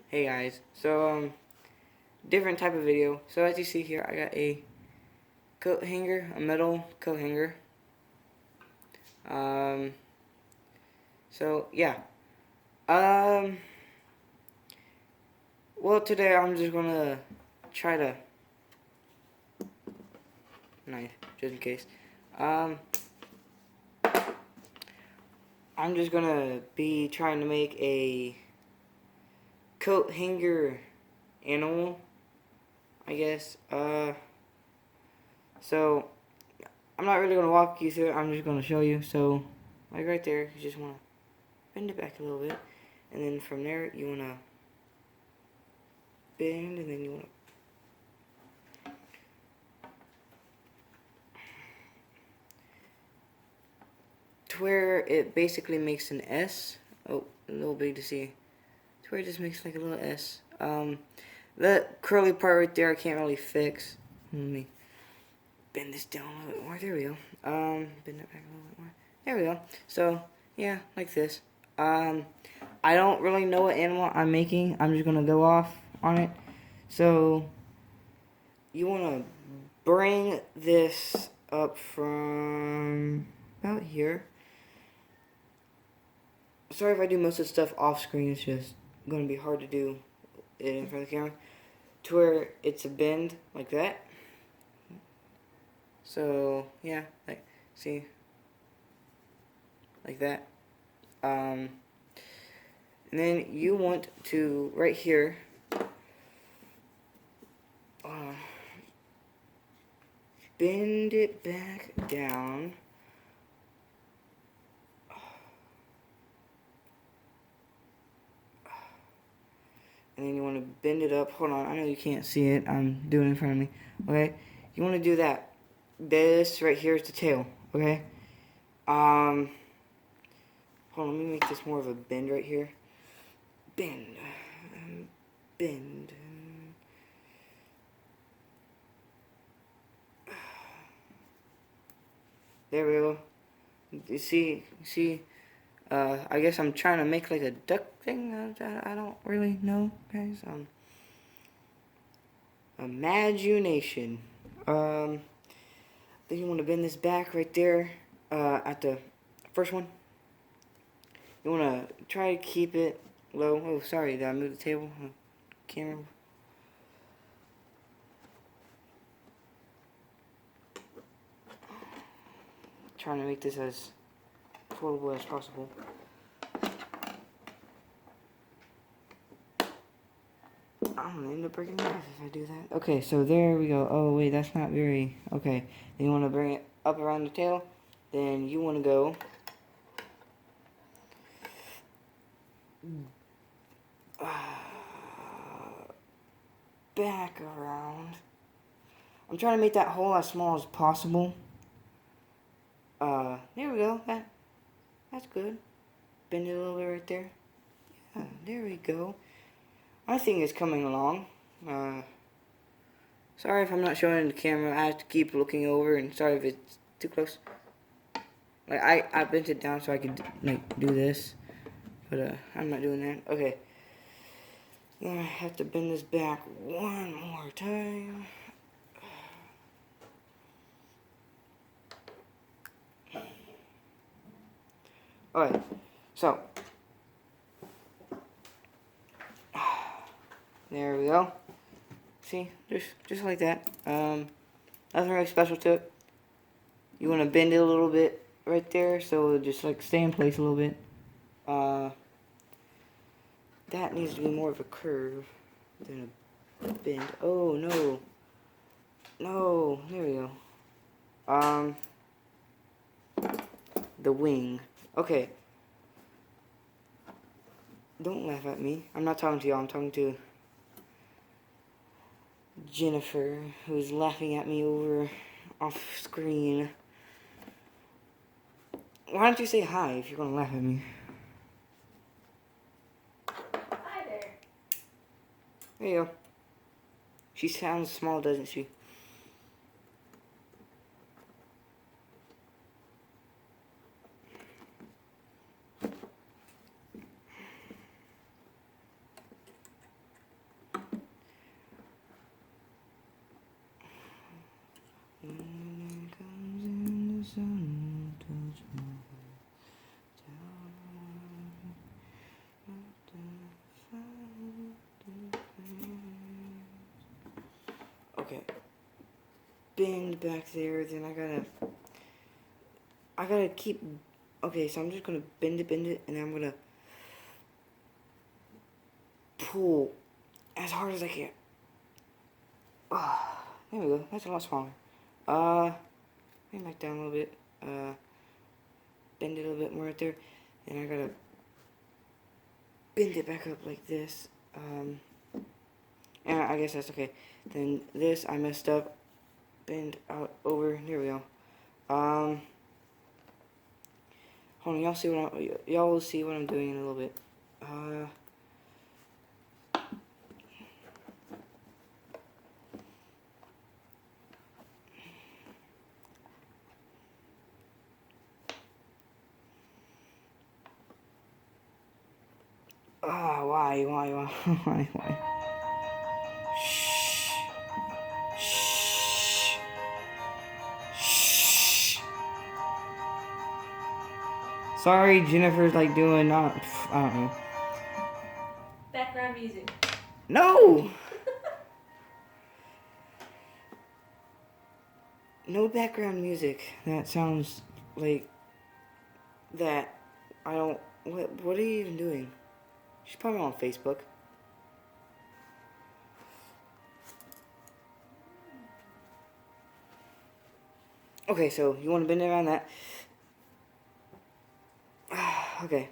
Hey guys, so different type of video. So as you see here, I got a coat hanger, a metal coat hanger. Um, so yeah. Um, well today I'm just gonna try to knife just in case. Um, I'm just gonna be trying to make a coat hanger animal, I guess. So I'm not really gonna walk you through it. I'm just gonna show you. So like right there, you just wanna bend it back a little bit, and then from there you wanna bend, and then you wanna to where it basically makes an S. Oh, a little big to see. To where it just makes like a little S. The curly part right there I can't really fix. Let me bend this down a little bit more. There we go. Bend it back a little bit more. There we go. So yeah, like this. I don't really know what animal I'm making. I'm just gonna go off on it. So you wanna bring this up from about here. Sorry if I do most of the stuff off screen. It's just going to be hard to do it in front of the camera. To where it's a bend like that. So yeah, like see, like that. And then you want to right here. Bend it back down. And then you want to bend it up. Hold on, I know you can't see it. I'm doing it in front of me. Okay, you want to do that. This right here is the tail. Okay. Hold on. Let me make this more of a bend right here. Bend, bend. There we go. You see. I guess I'm trying to make like a duck thing. I don't really know, guys. Imagination. Then you want to bend this back right there. At the first one. You want to try to keep it low. Oh, sorry, did I move the table? Camera. Trying to make this as portable as possible. I'm gonna end up breaking knife if I do that. Okay, so there we go. Oh wait, that's not very okay. Then you want to bring it up around the tail. Then you want to go back around. I'm trying to make that hole as small as possible. There we go. That's good. Bend it a little bit right there. Yeah, there we go. I think it's coming along. Sorry if I'm not showing the camera. I have to keep looking over, and sorry if it's too close. Like I bent it down so I could like do this, but I'm not doing that. Okay. Then I have to bend this back one more time. Alright, so there we go. See, just like that. Nothing really special to it. You want to bend it a little bit right there, so it'll just like stay in place a little bit. That needs to be more of a curve than a bend. Oh no, no, there we go. The wing. Okay. Don't laugh at me. I'm not talking to y'all. I'm talking to Jennifer, who's laughing at me over off screen. Why don't you say hi if you're gonna laugh at me? Hi there. There you go. She sounds small, doesn't she? bend back there. Then I gotta keep. Okay, so I'm just gonna bend it, and then I'm gonna pull as hard as I can. There we go. That's a lot smaller. Bring it back down a little bit. Bend it a little bit more right there. And I gotta bend it back up like this. And I guess that's okay. Then this, I messed up. Bend out over. Here we go. Hold on, y'all will see what I'm doing in a little bit. Why? Why? Shh. Shh. Shh. Sorry, Jennifer's like doing I don't know. Background music. No! No background music. That sounds like that. I don't. What are you even doing? She's probably on Facebook. Okay, so you want to bend it around that. Okay.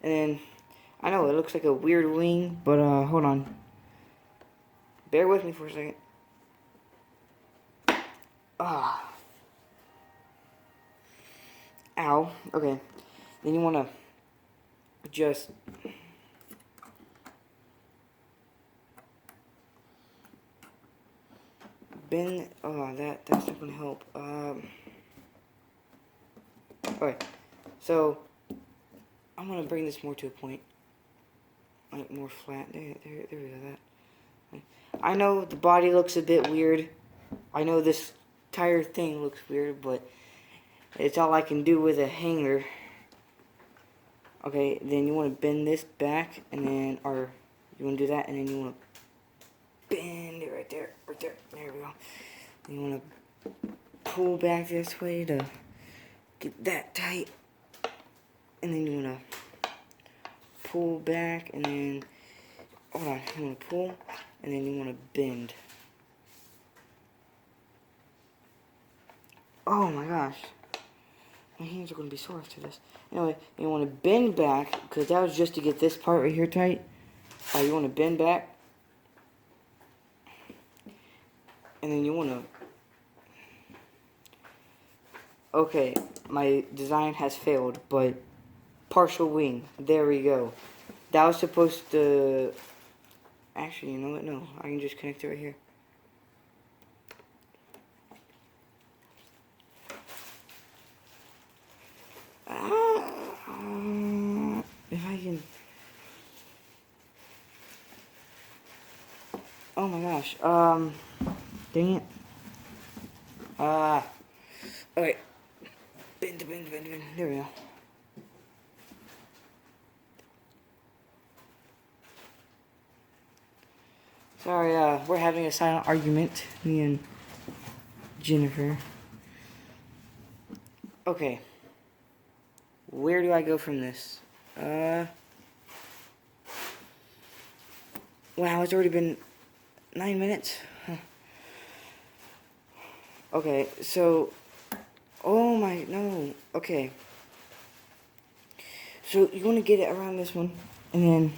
And then, I know it looks like a weird wing, but hold on. Bear with me for a second. Ow. Okay. Then you want to just bend. That's not going to help. Alright. So, I'm going to bring this more to a point. Like more flat. There we go. That. I know the body looks a bit weird. I know this entire thing looks weird, but it's all I can do with a hanger. Okay, then you want to bend this back, and then, or you want to do that, and then you want to bend it right there. There we go. And you want to pull back this way to get that tight, and then you want to pull back, and then, hold on, you want to pull, and then you want to bend. Oh my gosh. My hands are going to be sore after this. Anyway, you want to bend back, because that was just to get this part right here tight. You want to bend back. And then you want to... Okay, my design has failed, but partial wing. There we go. That was supposed to... Actually, you know what? No, I can just connect it right here. If I can... Oh my gosh. Dang it. Okay. Bend. There we go. Sorry, we're having a silent argument, me and Jennifer. Okay. Where do I go from this? Wow, it's already been 9 minutes. Huh. Okay, so... Oh my, no. Okay. So, you want to get it around this one. And then,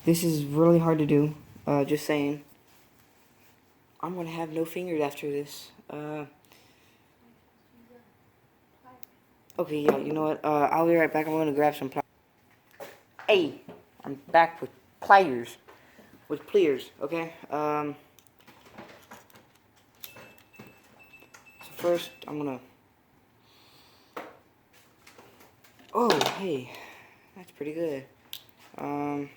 this is really hard to do. Just saying. I'm going to have no fingers after this. Okay, yeah, you know what? I'll be right back. I'm going to grab some pliers. Hey, I'm back with pliers. With pliers, okay? So first, I'm going to... Oh, hey. That's pretty good. I'm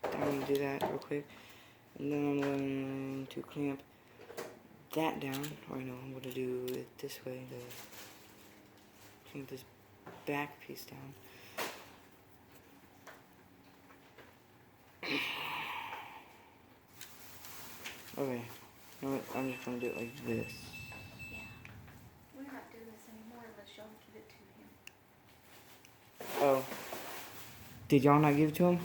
going to do that real quick. And then I'm going to clamp that down. Or no, I'm going to do it this way to clamp this back piece down. Okay. You know what? I'm just going to do it like this. Did y'all not give it to him?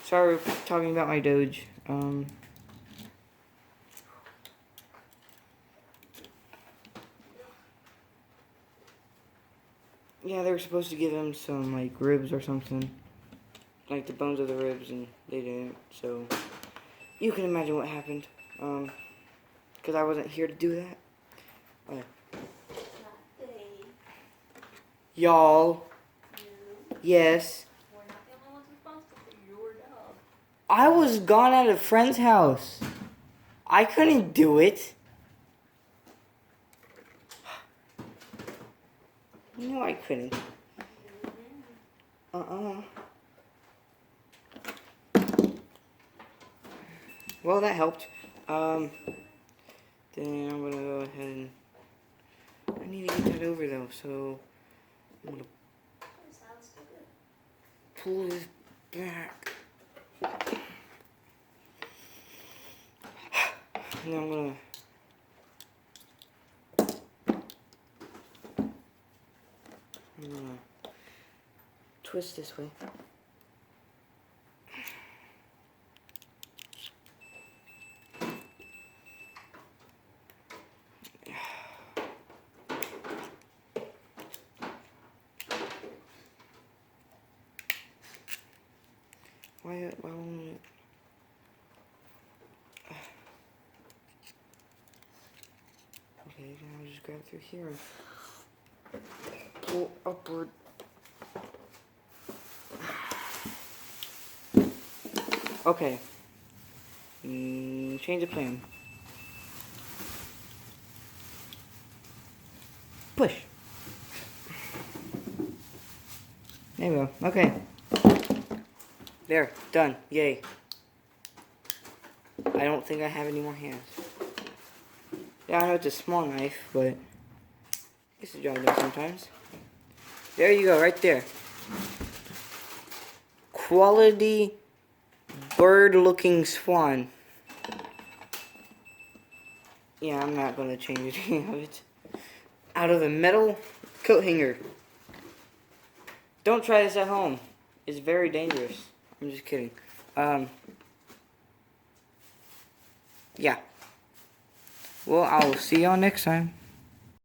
Sorry, we're talking about my Doge. Yeah, they were supposed to give him some, like, ribs or something. Like, the bones of the ribs, and they didn't, so... You can imagine what happened. Because I wasn't here to do that. Y'all. Yes. We're not the only ones responsible for your dog. I was gone at a friend's house. I couldn't do it. No, I couldn't. Well, that helped. Then I'm gonna go ahead and... I need to get that over, though, so... I'm gonna Sounds so good. pull this back. And then I'm gonna... twist this way. Why won't it? Okay, then I'll just grab it through here and pull upward. Okay. Change of plan. Push. There we go. Okay. There. Done. Yay. I don't think I have any more hands. Yeah, I know it's a small knife, but it's a job done sometimes. There you go, right there. Quality bird-looking swan. Yeah, I'm not going to change any of it. Out of a metal coat hanger. Don't try this at home. It's very dangerous. I'm just kidding. Yeah. Well, I'll see y'all next time.